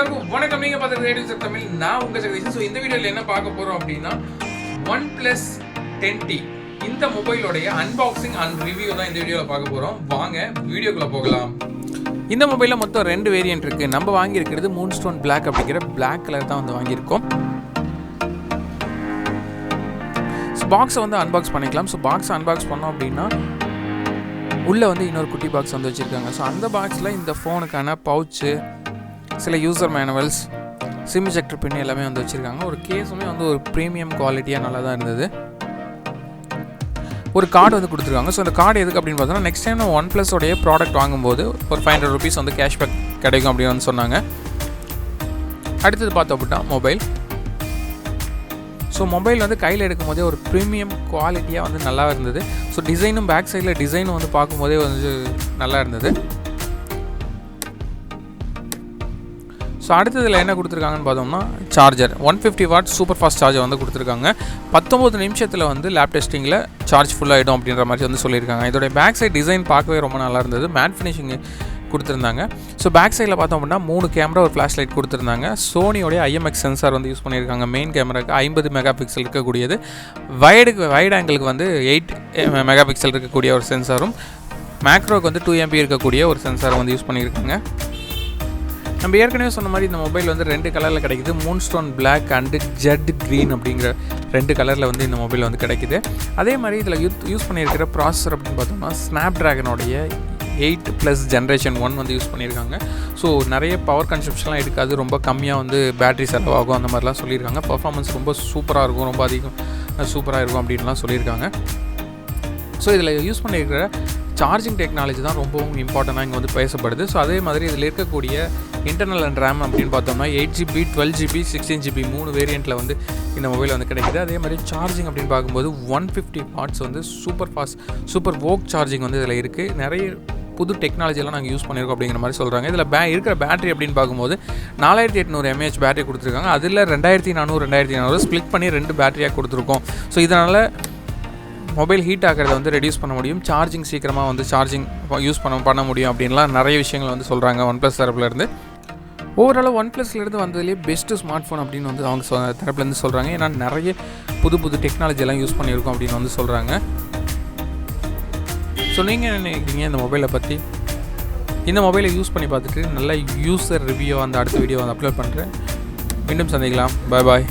எல்லாருக்கும் வணக்கம். நீங்க பார்த்துட்டு ATOZ in Tamil. நான் உங்க ஜெகதீசன். ஸோ இந்த வீடியோவில் என்ன பார்க்க போறோம் அப்படின்னா OnePlus 10T இந்த மொபைலோடைய அன்பாக்சிங் அண்ட் ரிவ்யூ தான் இந்த வீடியோவில் பார்க்க போறோம். வாங்க வீடியோக்குள்ள போகலாம். இந்த மொபைலில் மொத்தம் 2 வேரியன்ட் இருக்கு. நம்ம வாங்கியிருக்கிறது மூன்ஸ்டோன் பிளாக் அப்படிங்கிற பிளாக் கலர் தான் வந்து வாங்கியிருக்கோம். பாக்ஸை வந்து அன்பாக்ஸ் பண்ணிக்கலாம். ஸோ பாக்ஸை அன்பாக்ஸ் பண்ணோம் அப்படின்னா உள்ளே வந்து இன்னொரு குட்டி பாக்ஸ் வந்து வச்சுருக்காங்க. ஸோ அந்த பாக்ஸில் இந்த ஃபோனுக்கான பவுச்சு, சில யூசர் மேனுவல்ஸ், சிம் எஜெக்டர் பின் எல்லாமே வந்து வச்சுருக்காங்க. ஒரு கேஸுமே வந்து ஒரு ப்ரீமியம் குவாலிட்டியாக நல்லா தான் இருந்தது. ஒரு கார்டு வந்து கொடுத்துருக்காங்க. ஸோ அந்த கார்டு எதுக்கு அப்படின்னு பார்த்தோன்னா நெக்ஸ்ட் டைம் நம்ம OnePlus-உடைய ப்ராடக்ட் வாங்கும்போது ஒரு 500 rupees வந்து கேஷ்பேக் கிடைக்கும் அப்படின்னு வந்து சொன்னாங்க. அடுத்தது பார்த்தோம் அப்படின்னா மொபைல். ஸோ மொபைல் வந்து கையில் எடுக்கும் போதே ஒரு ப்ரீமியம் குவாலிட்டியாக வந்து நல்லா இருந்தது. ஸோ டிசைனும் பேக் சைடில் டிசைனும் வந்து பார்க்கும்போதே வந்து நல்லா இருந்தது. ஸோ அடுத்ததில் என்ன கொடுத்துருக்காங்கன்னு பார்த்தோம்னா charger 150 what super fast charger வந்து கொடுத்துருக்காங்க. 19 நிமிஷத்தில் வந்து லேப் டெஸ்டிங்கில் சார்ஜ் ஃபுல்லாகிடும் அப்படின்ற மாதிரி வந்து சொல்லியிருக்காங்க. இதோடைய பேக் சைட் டிசைன் பார்க்கவே ரொம்ப நல்லா இருந்தது. மேட் ஃபினிஷிங் கொடுத்துருந்தாங்க. ஸோ பேக் சைடில் பார்த்தோம் அப்படின்னா 3 கேமரா, ஒரு ஃப்ளாஷ் லைட் கொடுத்துருந்தாங்க. சோனியோடைய IMX சென்சார் வந்து யூஸ் பண்ணியிருக்காங்க. மெயின் கேமராவுக்கு 50 மெகா பிக்சல் இருக்கக்கூடியது, வைட் ஆங்கிளுக்கு வந்து 8 மெகா பிக்சல் இருக்கக்கூடிய ஒரு சென்சாரும், மேக்ரோவுக்கு வந்து 2 MB இருக்கக்கூடிய ஒரு சென்சாரை வந்து யூஸ் பண்ணியிருக்காங்க. நம்ம ஏற்கனவே சொன்ன மாதிரி இந்த மொபைல் வந்து 2 கலரில் கிடைக்குது. Moonstone black and jet green அப்படிங்கிற 2 கலரில் வந்து இந்த மொபைல் வந்து கிடைக்குது. அதே மாதிரி இதில் யூஸ் பண்ணியிருக்கிற ப்ராசஸர் அப்படின்னு பார்த்தோம்னா ஸ்னாப்ட்ராகனுடைய 8+ ஜென்ரேஷன் 1 வந்து யூஸ் பண்ணியிருக்காங்க. ஸோ நிறைய பவர் கன்சப்ஷன்லாம் எடுக்காது, ரொம்ப கம்மியாக வந்து பேட்டரி செலவாகும் அந்த மாதிரிலாம் சொல்லியிருக்காங்க. பர்ஃபார்மன்ஸ் ரொம்ப சூப்பராக இருக்கும், ரொம்ப அதிகம் சூப்பராக இருக்கும் அப்படின்லாம் சொல்லியிருக்காங்க. ஸோ இதில் யூஸ் பண்ணியிருக்கிற சார்ஜிங் டெக்னாலஜி தான் ரொம்பவும் இம்பார்ட்டண்ட்டாக இங்கே வந்து பேசப்படுது. ஸோ அதே மாதிரி இதில் இருக்கக்கூடிய இன்டர்னல் அண்ட் ரேம் அப்படின்னு பார்த்தோம்னா 8GB, 12GB, 16GB 3 வேரியண்ட்டில் வந்து இந்த மொபைல் வந்து கிடைக்குது. அதே மாதிரி சார்ஜிங் அப்படின்னு பார்க்கும்போது 150 வாட்ஸ் வந்து சூப்பர் வோக் சார்ஜிங் வந்து இதில் இருக்குது. நிறைய புது டெக்னாலஜியெல்லாம் நாங்கள் யூஸ் பண்ணியிருக்கோம் அப்படிங்கிற மாதிரி சொல்கிறாங்க. இதில் இருக்கிற பேட்டரி அப்படின்னு பார்க்கும்போது 4800 mAh பேட்டரி கொடுத்துருக்காங்க. அதில் 2400 ஸ்ப்ளிட் பண்ணி 2 பேட்டரியாக கொடுத்துருக்கோம். ஸோ இதனால் மொபைல் ஹீட் ஆகிறத வந்து ரெடியூஸ் பண்ண முடியும், சார்ஜிங் சீக்கிரமாக வந்து சார்ஜிங் யூஸ் பண்ண முடியும் அப்படின்லாம் நிறைய விஷயங்கள் வந்து சொல்கிறாங்க OnePlus தரப்புலேருந்து. ஓவராலாக OnePlusலேருந்து வந்ததுலேயே பெஸ்ட்டு ஸ்மார்ட் ஃபோன் அப்படின்னு வந்து அவங்க தரப்புலேருந்து சொல்கிறாங்க. ஏன்னா நிறைய புது டெக்னாலஜியெல்லாம் யூஸ் பண்ணியிருக்கோம் அப்படின்னு வந்து சொல்கிறாங்க. ஸோ நீங்கள் என்ன நினைக்கிறீங்க இந்த மொபைலை பற்றி? இந்த மொபைலை யூஸ் பண்ணி பார்த்துட்டு நல்ல யூசர் ரிவ்யூ அந்த அடுத்த வீடியோ வந்து அப்லோட் பண்ணுறேன். மீண்டும் சந்திக்கலாம். பாய்.